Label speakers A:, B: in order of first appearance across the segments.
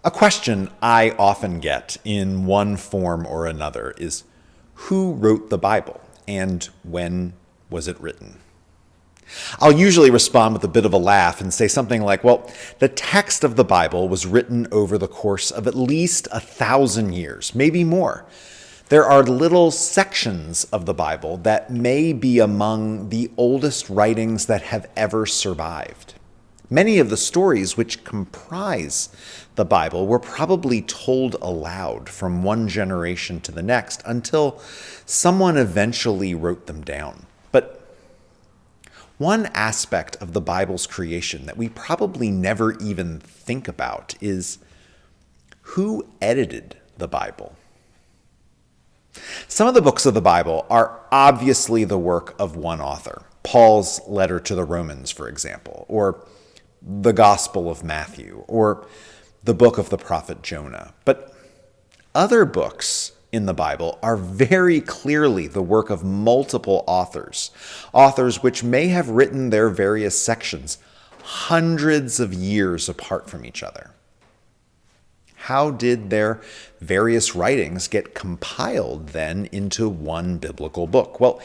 A: A question I often get in one form or another is, who wrote the Bible and when was it written? I'll usually respond with a bit of a laugh and say something like, well, the text of the Bible was written over the course of at least 1,000 years, maybe more. There are little sections of the Bible that may be among the oldest writings that have ever survived. Many of the stories which comprise the Bible were probably told aloud from one generation to the next until someone eventually wrote them down. But one aspect of the Bible's creation that we probably never even think about is who edited the Bible. Some of the books of the Bible are obviously the work of one author. Paul's letter to the Romans, for example, or the Gospel of Matthew, or the book of the prophet Jonah. But other books in the Bible are very clearly the work of multiple authors, authors which may have written their various sections hundreds of years apart from each other. How did their various writings get compiled then into one biblical book? Well,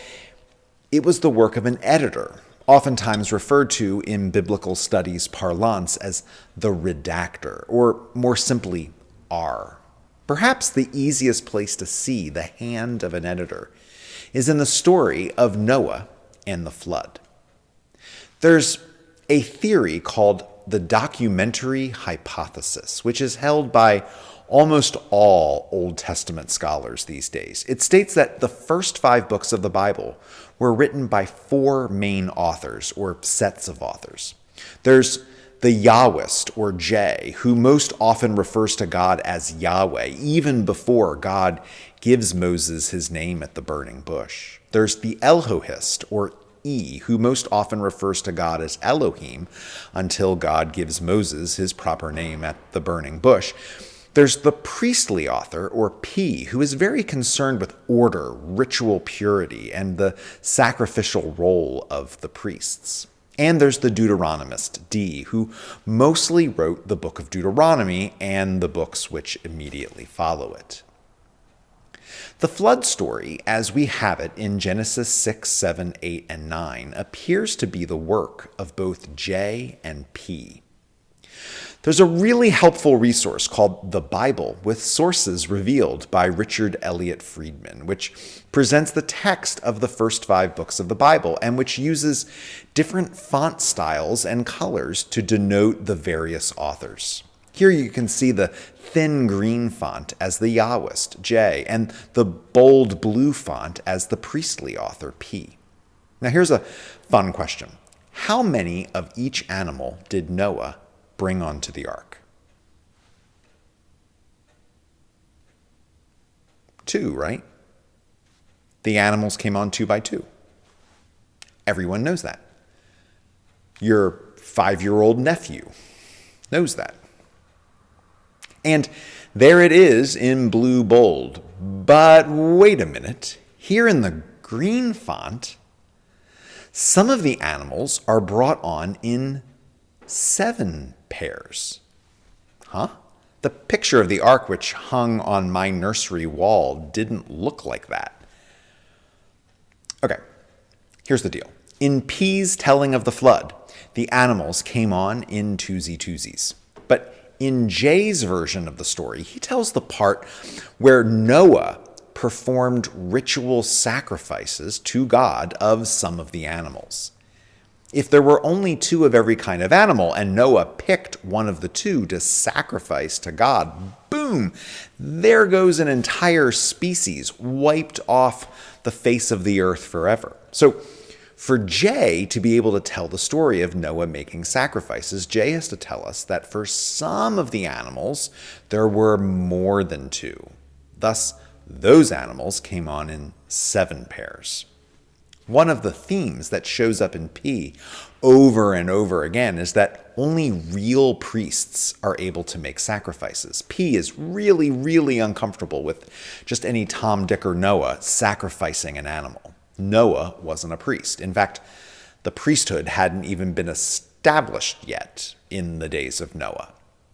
A: it was the work of an editor, oftentimes referred to in biblical studies parlance as the redactor, or more simply, R. Perhaps the easiest place to see the hand of an editor is in the story of Noah and the flood. There's a theory called the documentary hypothesis, which is held by almost all Old Testament scholars these days. It states that the first 5 books of the Bible were written by 4 main authors, or sets of authors. There's the Yahwist, or J, who most often refers to God as Yahweh, even before God gives Moses his name at the burning bush. There's the Elohist, or E, who most often refers to God as Elohim until God gives Moses his proper name at the burning bush. There's the priestly author, or P, who is very concerned with order, ritual purity, and the sacrificial role of the priests. And there's the Deuteronomist, D, who mostly wrote the book of Deuteronomy and the books which immediately follow it. The flood story, as we have it in Genesis 6, 7, 8, and 9, appears to be the work of both J and P. There's a really helpful resource called The Bible with Sources Revealed by Richard Elliott Friedman, which presents the text of the first 5 books of the Bible and which uses different font styles and colors to denote the various authors. Here you can see the thin green font as the Yahwist, J, and the bold blue font as the priestly author, P. Now here's a fun question. How many of each animal did Noah bring onto the ark? 2, right? The animals came on 2 by 2. Everyone knows that. Your 5-year-old nephew knows that. And there it is in blue bold. But wait a minute. Here in the green font, some of the animals are brought on in 7 pairs. Huh? The picture of the ark which hung on my nursery wall didn't look like that. Okay, here's the deal. In P's telling of the flood, the animals came on in twosies. But in J's version of the story, he tells the part where Noah performed ritual sacrifices to God of some of the animals. If there were only 2 of every kind of animal and Noah picked one of the 2 to sacrifice to God, boom, there goes an entire species wiped off the face of the earth forever. So for Jay to be able to tell the story of Noah making sacrifices, Jay has to tell us that for some of the animals, there were more than 2. Thus, those animals came on in 7 pairs. One of the themes that shows up in P over and over again is that only real priests are able to make sacrifices. P is really, really uncomfortable with just any Tom, Dick, or Noah sacrificing an animal. Noah wasn't a priest. In fact, the priesthood hadn't even been established yet in the days of Noah.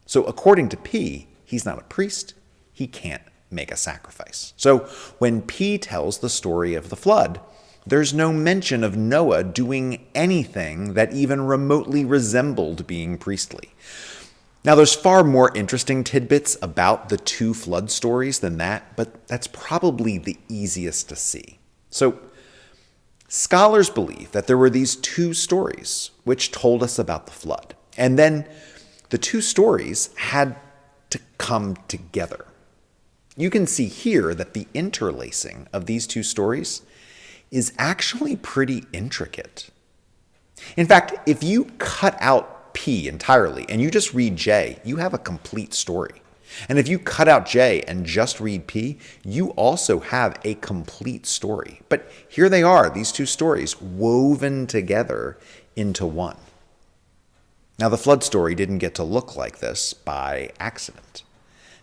A: So according to P, he's not a priest. He can't make a sacrifice. So when P tells the story of the flood, there's no mention of Noah doing anything that even remotely resembled being priestly. Now, there's far more interesting tidbits about the two flood stories than that, but that's probably the easiest to see. So, scholars believe that there were these two stories which told us about the flood, and then the two stories had to come together. You can see here that the interlacing of these two stories is actually pretty intricate. In fact, if you cut out P entirely and you just read J, you have a complete story. And if you cut out J and just read P, you also have a complete story. But here they are, these two stories woven together into one. Now, the flood story didn't get to look like this by accident.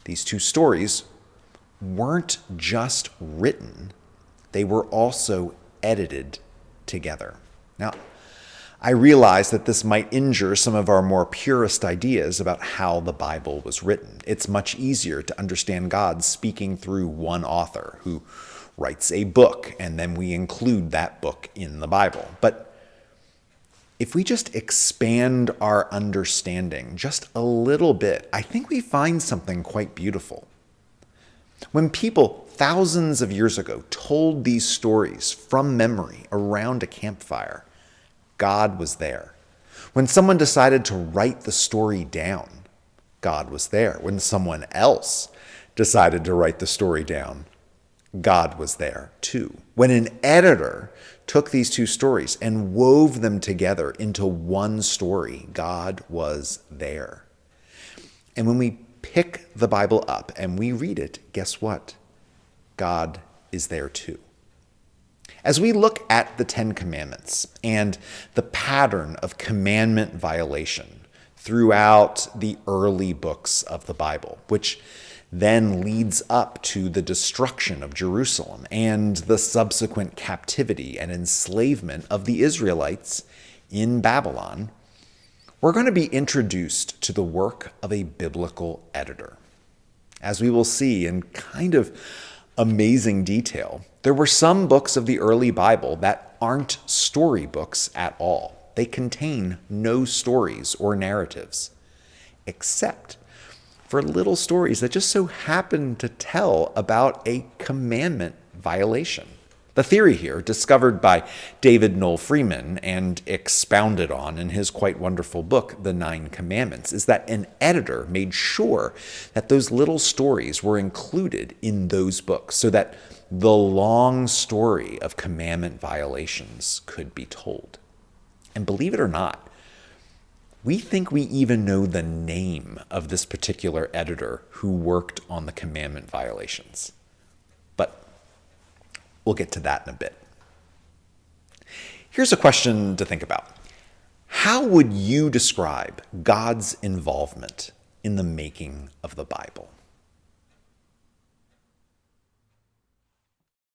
A: These two stories weren't just written, they were also edited together. Now, I realize that this might injure some of our more purist ideas about how the Bible was written. It's much easier to understand God speaking through one author who writes a book, and then we include that book in the Bible. But if we just expand our understanding just a little bit, I think we find something quite beautiful. When people thousands of years ago told these stories from memory around a campfire, God was there. When someone decided to write the story down, God was there. When someone else decided to write the story down, God was there too. When an editor took these two stories and wove them together into one story, God was there. And when we pick the Bible up and we read it, guess what? God is there too. As we look at the Ten Commandments and the pattern of commandment violation throughout the early books of the Bible, which then leads up to the destruction of Jerusalem and the subsequent captivity and enslavement of the Israelites in Babylon, we're going to be introduced to the work of a biblical editor. As we will see in kind of amazing detail, there were some books of the early Bible that aren't storybooks at all. They contain no stories or narratives, except for little stories that just so happen to tell about a commandment violation. The theory here, discovered by David Noel Freeman and expounded on in his quite wonderful book, The Nine Commandments, is that an editor made sure that those little stories were included in those books so that the long story of commandment violations could be told. And believe it or not, we think we even know the name of this particular editor who worked on the commandment violations. But we'll get to that in a bit. Here's a question to think about. How would you describe God's involvement in the making of the Bible?